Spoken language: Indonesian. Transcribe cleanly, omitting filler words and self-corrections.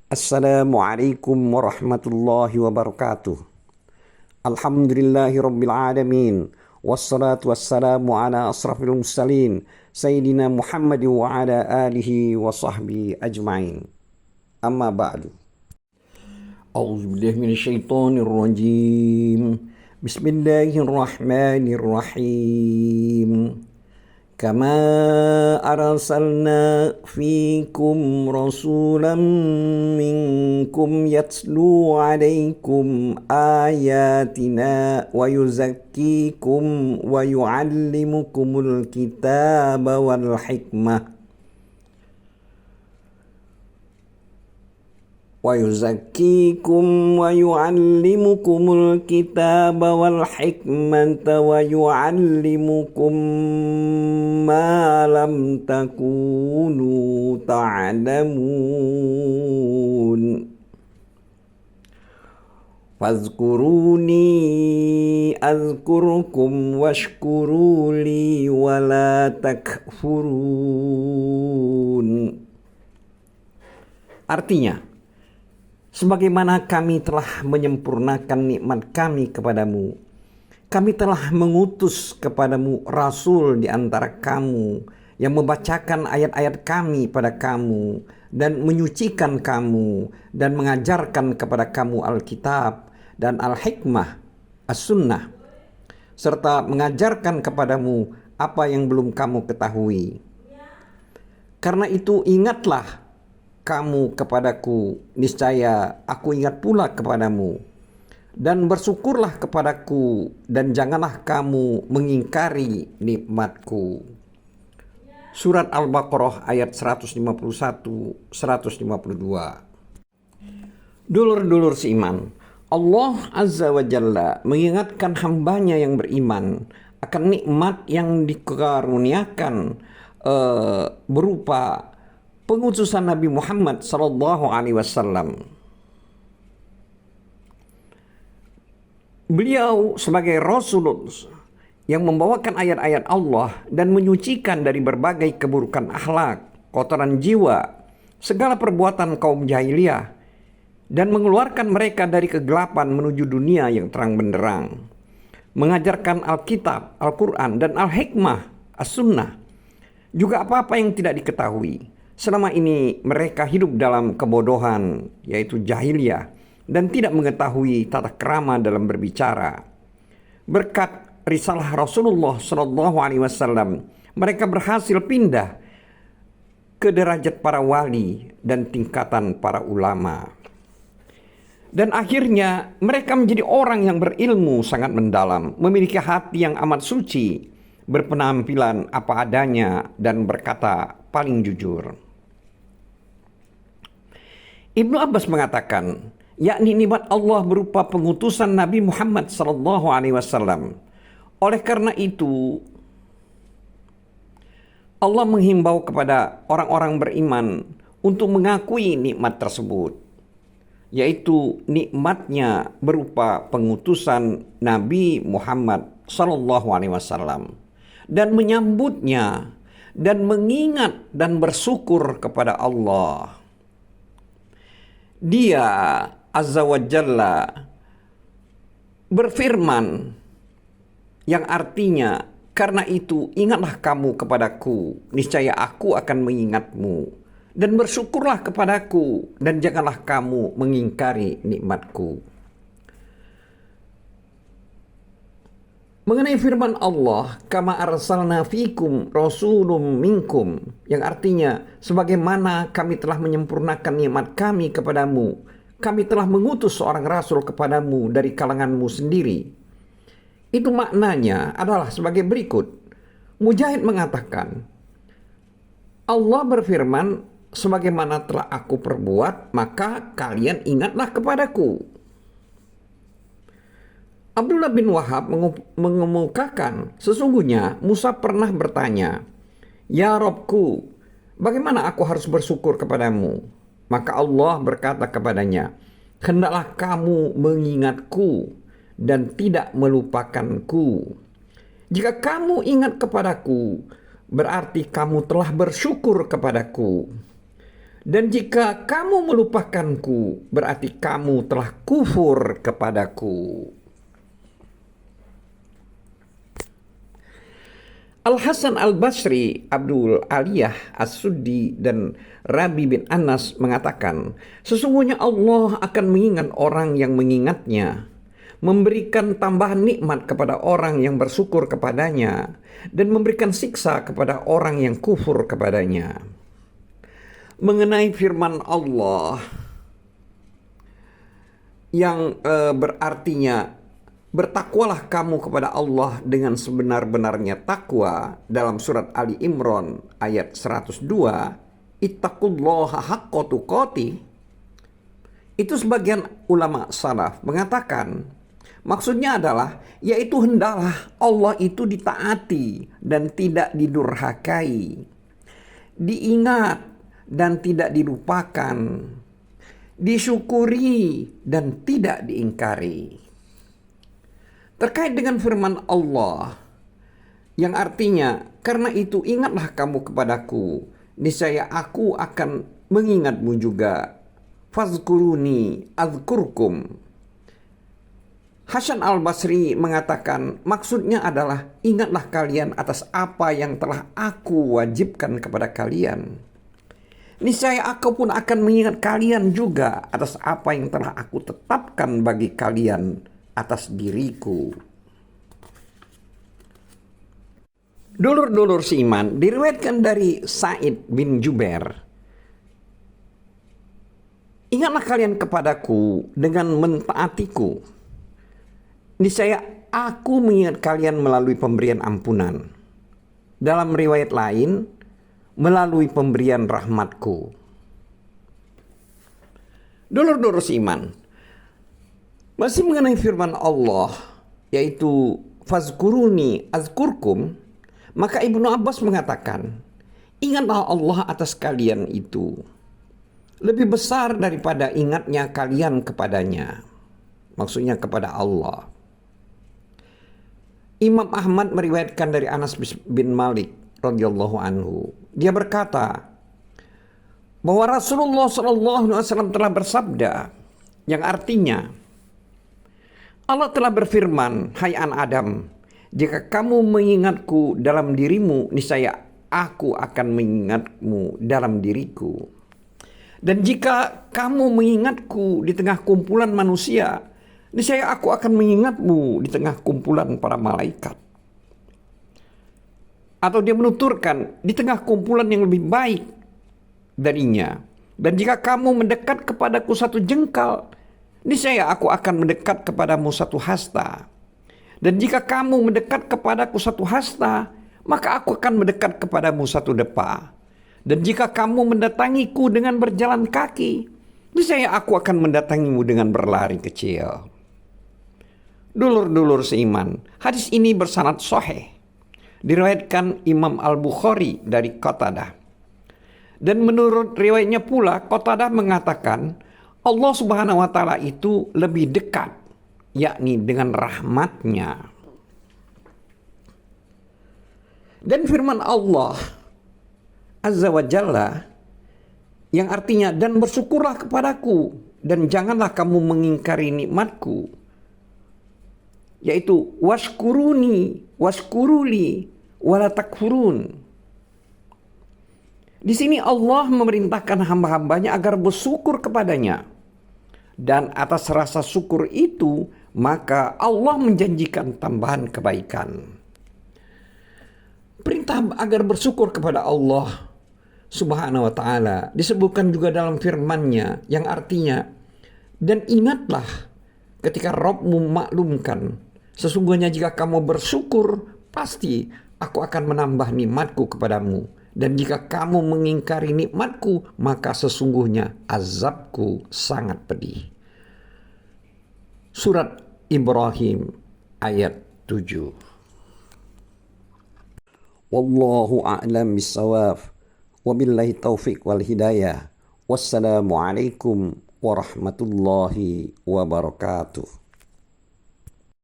Assalamualaikum warahmatullahi wabarakatuh. Alhamdulillahi rabbil alamin. Wassalatu wassalamu ala asrafil mursalin Sayyidina Muhammad wa ala alihi wa sahbihi ajma'in. Amma ba'du. A'udzubillahi minasyaitonir rajim. Bismillahirrahmanirrahim. كما أرسلنا فيكم رسولا منكم يتلو عليكم آياتنا ويزكيكم ويعلمكم الكتاب والحكمة ويعلمكم الكتاب والحكمة ويعلمكم ما لم تكونوا تعلمون فاذكروني أذكركم واشكروا لي ولا تكفرون. Artinya, sebagaimana kami telah menyempurnakan nikmat kami kepadamu, kami telah mengutus kepadamu Rasul di antara kamu yang membacakan ayat-ayat kami pada kamu dan menyucikan kamu dan mengajarkan kepada kamu Alkitab dan Al-Hikmah, As-Sunnah, serta mengajarkan kepadamu apa yang belum kamu ketahui. Karena itu ingatlah kamu kepadaku, niscaya aku ingat pula kepadamu, dan bersyukurlah kepadaku, dan janganlah kamu mengingkari nikmatku. Surat Al-Baqarah ayat 151-152. Dulur-dulur seiman, Allah Azza wa Jalla mengingatkan hambanya yang beriman akan nikmat yang dikaruniakan berupa pengutusan Nabi Muhammad sallallahu alaihi wasallam. Beliau sebagai Rasul yang membawakan ayat-ayat Allah dan menyucikan dari berbagai keburukan akhlak, kotoran jiwa, segala perbuatan kaum jahiliyah, dan mengeluarkan mereka dari kegelapan menuju dunia yang terang benderang. Mengajarkan Alkitab, Al-Quran, dan Al-Hikmah, As-Sunnah, juga apa-apa yang tidak diketahui. Selama ini mereka hidup dalam kebodohan, yaitu jahiliyah, dan tidak mengetahui tata krama dalam berbicara. Berkat risalah Rasulullah SAW, mereka berhasil pindah ke derajat para wali dan tingkatan para ulama. Dan akhirnya mereka menjadi orang yang berilmu sangat mendalam, memiliki hati yang amat suci, berpenampilan apa adanya, dan berkata paling jujur. Ibnu Abbas mengatakan, yakni nikmat Allah berupa pengutusan Nabi Muhammad SAW. Oleh karena itu, Allah menghimbau kepada orang-orang beriman untuk mengakui nikmat tersebut, yaitu nikmatnya berupa pengutusan Nabi Muhammad SAW, dan menyambutnya dan mengingat dan bersyukur kepada Allah. Dia Azza wa Jalla berfirman yang artinya, karena itu ingatlah kamu kepadaku, niscaya aku akan mengingatmu, dan bersyukurlah kepadaku, dan janganlah kamu mengingkari nikmatku. Mengenai firman Allah, kama arsalna fikum rasulun minkum, yang artinya sebagaimana kami telah menyempurnakan nikmat kami kepadamu, kami telah mengutus seorang rasul kepadamu dari kalanganmu sendiri. Itu maknanya adalah sebagai berikut. Mujahid mengatakan, Allah berfirman, sebagaimana telah aku perbuat, maka kalian ingatlah kepadaku. Abdullah bin Wahab mengemukakan, sesungguhnya Musa pernah bertanya, Ya Robku, bagaimana aku harus bersyukur kepadamu? Maka Allah berkata kepadanya, hendaklah kamu mengingatku dan tidak melupakanku. Jika kamu ingat kepadaku, berarti kamu telah bersyukur kepadaku. Dan jika kamu melupakanku, berarti kamu telah kufur kepadaku. Al-Hasan Al-Basri, Abdul Aliyah As-Suddi, dan Rabi bin Anas mengatakan, sesungguhnya Allah akan mengingat orang yang mengingatnya, memberikan tambahan nikmat kepada orang yang bersyukur kepadanya, dan memberikan siksa kepada orang yang kufur kepadanya. Mengenai firman Allah yang berartinya, bertakwalah kamu kepada Allah dengan sebenar-benarnya takwa, dalam surat Ali Imran ayat 102, ittaqullaha haqqa tuqatih. Itu sebagian ulama salaf mengatakan, maksudnya adalah, yaitu hendaklah Allah itu ditaati dan tidak didurhakai, diingat dan tidak dilupakan, disyukuri dan tidak diingkari. Terkait dengan firman Allah yang artinya, karena itu ingatlah kamu kepadaku, niscaya aku akan mengingatmu juga. Fazkuruni azkurkum. Hasan Al-Basri mengatakan, maksudnya adalah, ingatlah kalian atas apa yang telah aku wajibkan kepada kalian. Niscaya aku pun akan mengingat kalian juga atas apa yang telah aku tetapkan bagi kalian atas diriku. Dulur-dulur seiman, diriwayatkan dari Sa'id bin Jubair, ingatlah kalian kepadaku dengan mentaatiku, niscaya aku mengingat kalian melalui pemberian ampunan. Dalam riwayat lain, melalui pemberian rahmatku. Dulur-dulur seiman, masih mengenai firman Allah, yaitu fazkuruni azkurkum, maka Ibnu Abbas mengatakan, ingatlah Allah atas kalian itu lebih besar daripada ingatnya kalian kepadanya. Maksudnya kepada Allah. Imam Ahmad meriwayatkan dari Anas bin Malik radhiyallahu anhu. Dia berkata bahwa Rasulullah SAW telah bersabda, yang artinya, Allah telah berfirman, hai anak Adam, jika kamu mengingatku dalam dirimu, niscaya aku akan mengingatmu dalam diriku. Dan jika kamu mengingatku di tengah kumpulan manusia, niscaya aku akan mengingatmu di tengah kumpulan para malaikat. Atau dia menuturkan, di tengah kumpulan yang lebih baik darinya. Dan jika kamu mendekat kepadaku satu jengkal, niscaya aku akan mendekat kepadamu satu hasta. Dan jika kamu mendekat kepadaku satu hasta, maka aku akan mendekat kepadamu satu depa. Dan jika kamu mendatangiku dengan berjalan kaki, niscaya aku akan mendatangimu dengan berlari kecil. Dulur-dulur seiman, hadis ini bersanad sahih. Diriwayatkan Imam Al-Bukhari dari Qatadah. Dan menurut riwayatnya pula, Qatadah mengatakan, Allah Subhanahu wa Ta'ala itu lebih dekat, yakni dengan rahmatnya. Dan firman Allah Azza wa Jalla yang artinya, dan bersyukurlah kepadaku dan janganlah kamu mengingkari nikmatku, yaitu washkuruni washkuruli wala takfurun. Di sini Allah memerintahkan hamba-hambanya agar bersyukur kepadanya. Dan atas rasa syukur itu, maka Allah menjanjikan tambahan kebaikan. Perintah agar bersyukur kepada Allah Subhanahu wa Ta'ala disebutkan juga dalam firman-Nya yang artinya, dan ingatlah ketika Rabbmu maklumkan, sesungguhnya jika kamu bersyukur, pasti aku akan menambah nikmatku kepadamu. Dan jika kamu mengingkari nikmatku, maka sesungguhnya azabku sangat pedih. Surat Ibrahim ayat 7. Wallahu a'lam bissawab. Wabillahi taufiq wal hidayah. Wassalamualaikum warahmatullahi wabarakatuh.